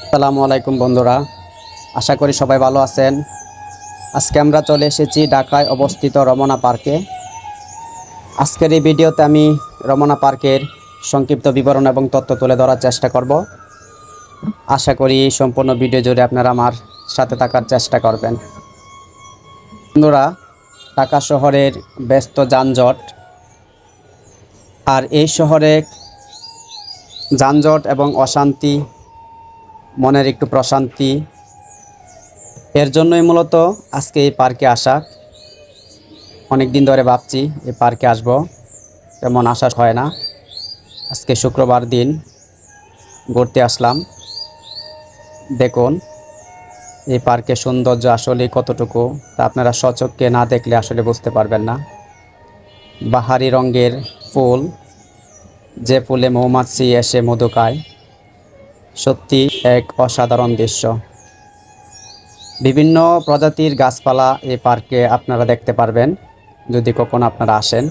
আসসালামু আলাইকুম বন্ধুরা, আশা করি সবাই ভালো আছেন। আজকে আমরা চলে এসেছি ঢাকায় অবস্থিত রমনা পার্কে। আজকের এই ভিডিওতে আমি রমনা পার্কের সংক্ষিপ্ত বিবরণ এবং তথ্য তুলে ধরার চেষ্টা করব। আশা করি সম্পূর্ণ ভিডিও জুড়ে আপনারা আমার সাথে থাকার চেষ্টা করবেন। বন্ধুরা, ঢাকা শহরের ব্যস্ত যানজট, আর এই শহরে যানজট এবং অশান্তি, মনের একটু প্রশান্তি, এর জন্যই মূলত আজকে এই পার্কে আসা। অনেক দিন ধরে ভাবছি এই পার্কে আসব, তেমন আসা হয় না। আজকে শুক্রবার দিন ঘুরতে আসলাম। দেখুন এই পার্কের সৌন্দর্য আসলে কতটুকু, তা আপনারা স্বচক্ষে না দেখলে আসলে বুঝতে পারবেন না। বাহারি রঙের ফুল, যে ফুলে মৌমাছি এসে মধু খায়, সত্যি এক অসাধারণ দৃশ্য। বিভিন্ন প্রজাতির গাছপালা এই পার্কে আপনারা দেখতে পারবেন যদি কখনো আপনারা আসেন।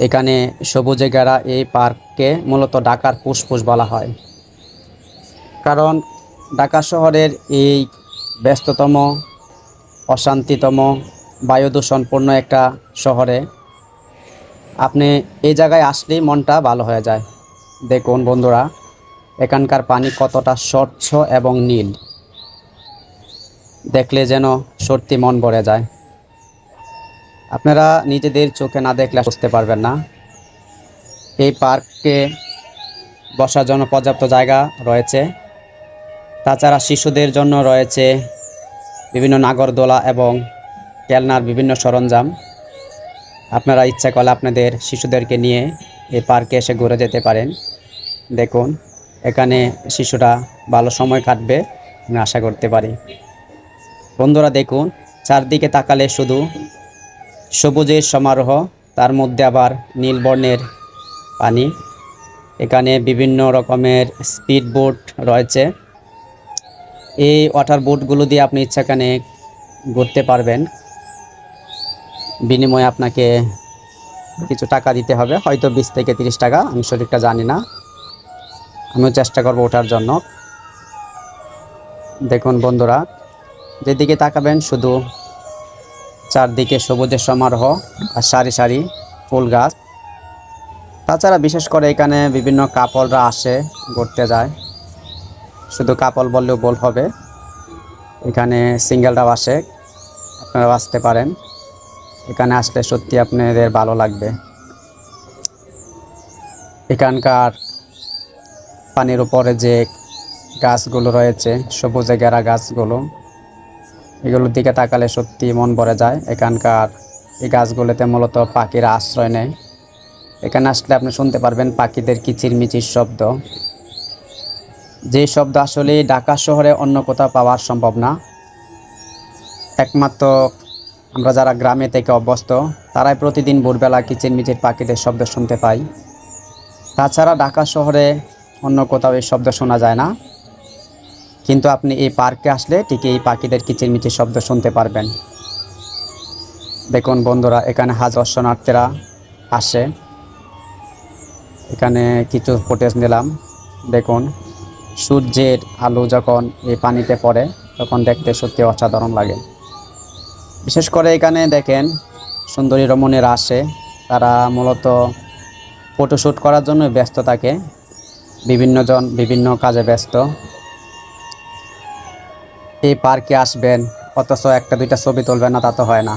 এখানে সবুজে ঘেরা এই পার্ককে মূলত ঢাকার ফুসফুস বলা হয়, কারণ ঢাকা শহরের এই ব্যস্ততম, অশান্তিতম, বায়ুদূষণপূর্ণ একটা শহরে আপনি এই জায়গায় আসলেই মনটা ভালো হয়ে যায়। দেখুন বন্ধুরা, এখানকার পানি কতটা স্বচ্ছ এবং নীল, দেখলে যেন সত্যি মন ভরে যায়। আপনারা নিজেদের চোখে না দেখলে বুঝতে পারবেন না। এই পার্কে বসার জন্য পর্যাপ্ত জায়গা রয়েছে। তাছাড়া শিশুদের জন্য রয়েছে বিভিন্ন নাগরদোলা এবং খেলনার বিভিন্ন সরঞ্জাম। আপনারা ইচ্ছা করলে আপনাদের শিশুদেরকে নিয়ে এই পার্কে এসে ঘুরে যেতে পারেন। দেখুন এখানে শিশুরা ভালো সময় কাটবে আমি আশা করতে পারি। বন্ধুরা দেখুন, চারদিকে তাকালে শুধু সবুজের সমারোহ, তার মধ্যে আবার নীল বর্ণের পানি। এখানে বিভিন্ন রকমের স্পিড বোট রয়েছে। এই ওয়াটার বোটগুলো দিয়ে আপনি ইচ্ছাখানে ঘুরতে পারবেন। বিনিময়ে আপনাকে কিছু টাকা দিতে হবে, হয়তো 20 থেকে 30 টাকা, আমি সঠিকটা জানি না। আমিও চেষ্টা করব ওঠার জন্য। দেখুন বন্ধুরা, যেদিকে তাকাবেন শুধু চারদিকে সবুজের সমারোহ আর সারি সারি ফুল গাছ। তাছাড়া বিশেষ করে এখানে বিভিন্ন কাপলরা আসে, ঘুরতে যায়। শুধু কাপল বললেও ভুল হবে, এখানে সিঙ্গেলরাও আসে, আপনারাও আসতে পারেন। এখানে আসলে সত্যি আপনাদের ভালো লাগবে। এখানকার পানির উপরে যে গাছগুলো রয়েছে, সবুজে ঘেরা গাছগুলো, এগুলোর দিকে তাকালে সত্যি মন ভরে যায়। এখানকার এই গাছগুলোতে মূলত পাখিরা আশ্রয় নেয়। এখানে আসলে আপনি শুনতে পারবেন পাখিদের কিচিরমিচির শব্দ, যে শব্দ আসলে ঢাকা শহরে অন্য কোথাও পাওয়া সম্ভব না। একমাত্র আমরা যারা গ্রামে থেকে অভ্যস্ত, তারাই প্রতিদিন ভোরবেলা কিচিরমিচির পাখিদের শব্দ শুনতে পাই। তাছাড়া ঢাকা শহরে অন্য কোথাও এই শব্দ শোনা যায় না, কিন্তু আপনি এই পার্কে আসলে ঠিক এই পাখিদের কিচিরমিচির শব্দ শুনতে পারবেন। দেখুন বন্ধুরা, এখানে হাজার দর্শনার্থীরা আসে। এখানে কিছু ফুটেজ নিলাম। দেখুন সূর্যের আলো যখন এই পানিতে পড়ে তখন দেখতে সত্যি অসাধারণ লাগে। বিশেষ করে এখানে দেখেন সুন্দরী রমণীরা আসে, তারা মূলত ফটোশ্যুট করার জন্য ব্যস্ত থাকে। বিভিন্নজন বিভিন্ন কাজে ব্যস্ত। এই পার্কে আসবেন অথচ একটা দুইটা ছবি তুলবেন না, তা তো হয় না।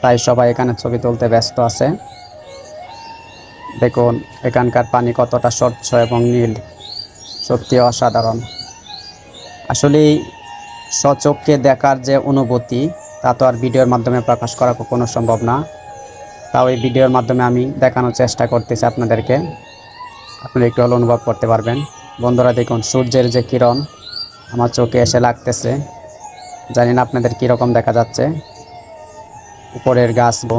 তাই সবাই এখানে ছবি তুলতে ব্যস্ত আছে। দেখুন এখানকার পানি কতটা স্বচ্ছ এবং নীল, সত্যি অসাধারণ। আসলে স্বচক্ষে দেখার যে অনুভূতি, তা তো আর ভিডিওর মাধ্যমে প্রকাশ করা কখনো সম্ভব না। তাও এই ভিডিওর মাধ্যমে আমি দেখানোর চেষ্টা করতেছি আপনাদেরকে, আপনারা একটু হলে অনুভব করতে পারবেন। বন্ধুরা দেখুন সূর্যের যে কিরণ আমার চোখে এসে লাগতেছে, জানি না আপনাদের কীরকম দেখা যাচ্ছে। উপরের গাছগুলো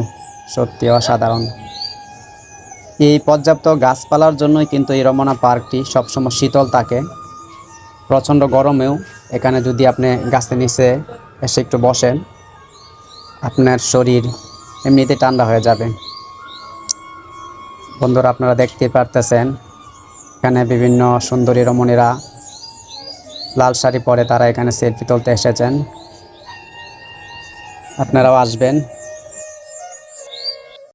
সত্যি অসাধারণ। এই পর্যাপ্ত গাছপালার জন্যই কিন্তু এই রমনা পার্কটি সবসময় শীতল থাকে। প্রচণ্ড গরমেও এখানে যদি আপনি গাছের নিচে এসে একটু বসেন, আপনার শরীর এমনিতে ঠান্ডা হয়ে যাবে। বন্ধুরা আপনারা দেখতে পারতেছেন এখানে বিভিন্ন সুন্দরী রমণীরা লাল শাড়ি পরে তারা এখানে সেলফি তুলতে এসেছেন। আপনারাও আসবেন।